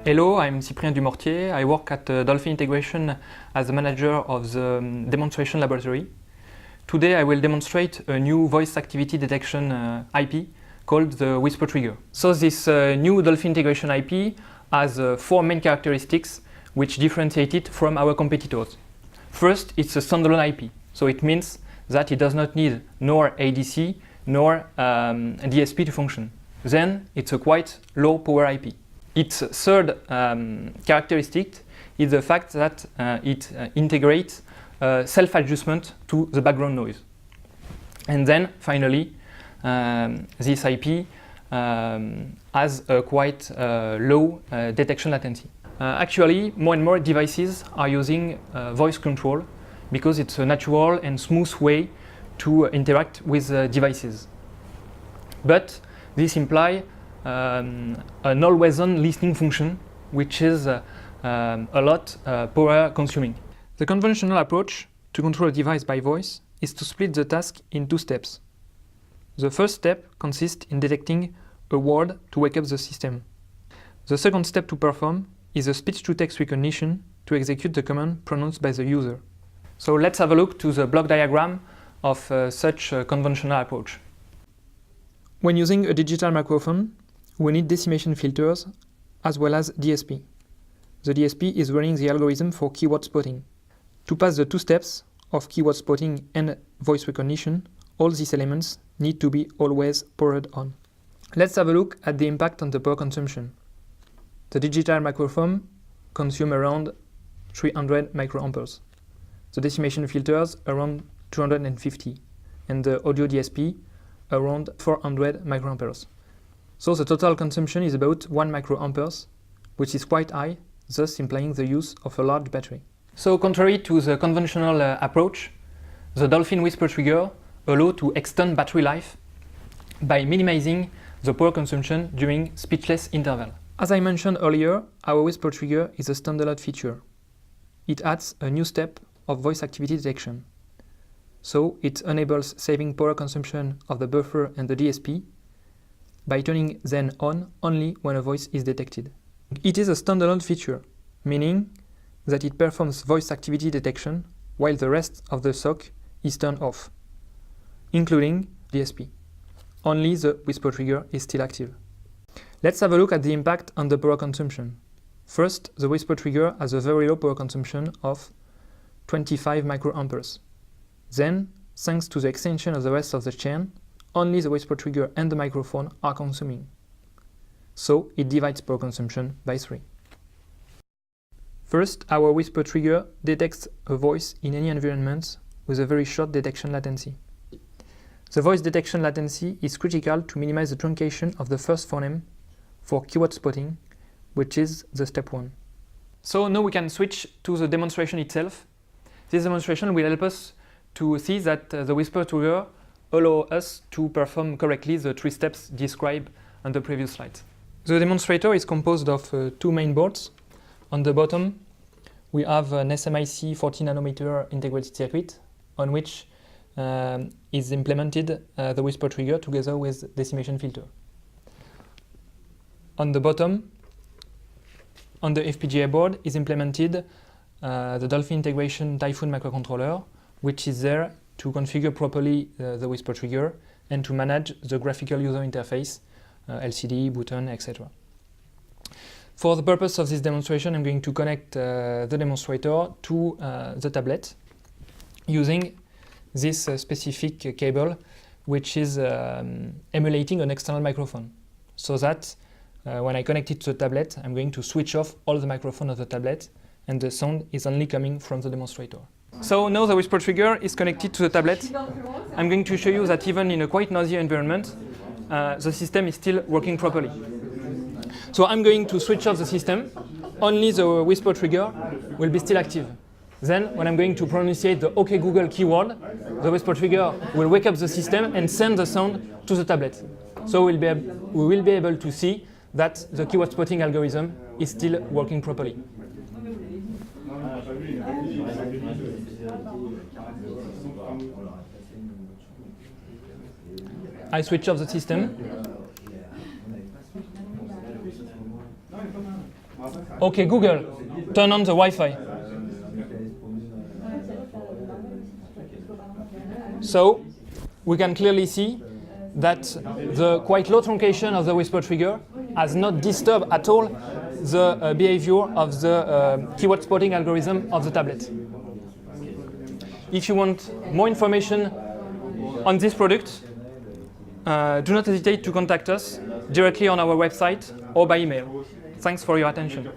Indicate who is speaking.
Speaker 1: Hello, I'm Cyprien Dumortier. I work at Dolphin Integration as the manager of the demonstration laboratory. Today I will demonstrate a new voice activity detection IP called the Whisper Trigger. So this new Dolphin Integration IP has 4 main characteristics which differentiate it from our competitors. First, it's a standalone IP, so it means that it does not need nor ADC nor DSP to function. Then it's a quite low power IP. Its third characteristic is the fact that it integrates self-adjustment to the background noise. And then finally, this IP has a quite low detection latency. Actually, more and more devices are using voice control because it's a natural and smooth way to interact with devices. But this implies an always-on listening function, which is a lot power consuming. The conventional approach to control a device by voice is to split the task in 2 steps. The first step consists in detecting a word to wake up the system. The second step to perform is a speech-to-text recognition to execute the command pronounced by the user. So let's have a look to the block diagram of such a conventional approach. When using a digital microphone, we need decimation filters as well as DSP. The DSP is running the algorithm for keyword spotting. To pass the 2 steps of keyword spotting and voice recognition, all these elements need to be always powered on. Let's have a look at the impact on the power consumption. The digital microphone consumes around 300 microamperes. The decimation filters around 250, and the audio DSP around 400 microamperes. So the total consumption is about 1 microamperes, which is quite high, thus implying the use of a large battery. So contrary to the conventional approach, the Dolphin Whisper Trigger allows to extend battery life by minimizing the power consumption during speechless interval. As I mentioned earlier, our Whisper Trigger is a standalone feature. It adds a new step of voice activity detection. So it enables saving power consumption of the buffer and the DSP by turning them on only when a voice is detected. It is a standalone feature, meaning that it performs voice activity detection while the rest of the SOC is turned off, including DSP. Only the Whisper Trigger is still active. Let's have a look at the impact on the power consumption. First, the Whisper Trigger has a very low power consumption of 25 microamperes. Then, thanks to the extension of the rest of the chain, only the Whisper Trigger and the microphone are consuming. So it divides power consumption by 3. First, our Whisper Trigger detects a voice in any environment with a very short detection latency. The voice detection latency is critical to minimize the truncation of the first phoneme for keyword spotting, which is the step 1. So now we can switch to the demonstration itself. This demonstration will help us to see that the Whisper Trigger allows us to perform correctly the 3 steps described on the previous slide. The demonstrator is composed of 2 main boards. On the bottom, we have an SMIC 40 nanometer integrated circuit on which is implemented the Whisper Trigger together with decimation filter. On the bottom, on the FPGA board is implemented the Dolphin Integration Typhoon microcontroller, which is there to configure properly the Whisper Trigger and to manage the graphical user interface, LCD, button, etc. For the purpose of this demonstration, I'm going to connect the demonstrator to the tablet using this specific cable, which is emulating an external microphone, so that when I connect it to the tablet, I'm going to switch off all the microphone of the tablet and the sound is only coming from the demonstrator. So now the Whisper Trigger is connected to the tablet. I'm going to show you that even in a quite noisy environment, the system is still working properly. So I'm going to switch off the system. Only the Whisper Trigger will be still active. Then, when I'm going to pronunciate the OK Google keyword, the Whisper Trigger will wake up the system and send the sound to the tablet. So we will be able to see that the keyword spotting algorithm is still working properly. I switch off the system. Okay, Google, turn on the Wi-Fi. So we can clearly see that the quite low truncation of the whisper trigger has not disturbed at all the behavior of the keyword spotting algorithm of the tablet. If you want more information on this product, do not hesitate to contact us directly on our website or by email. Thanks for your attention.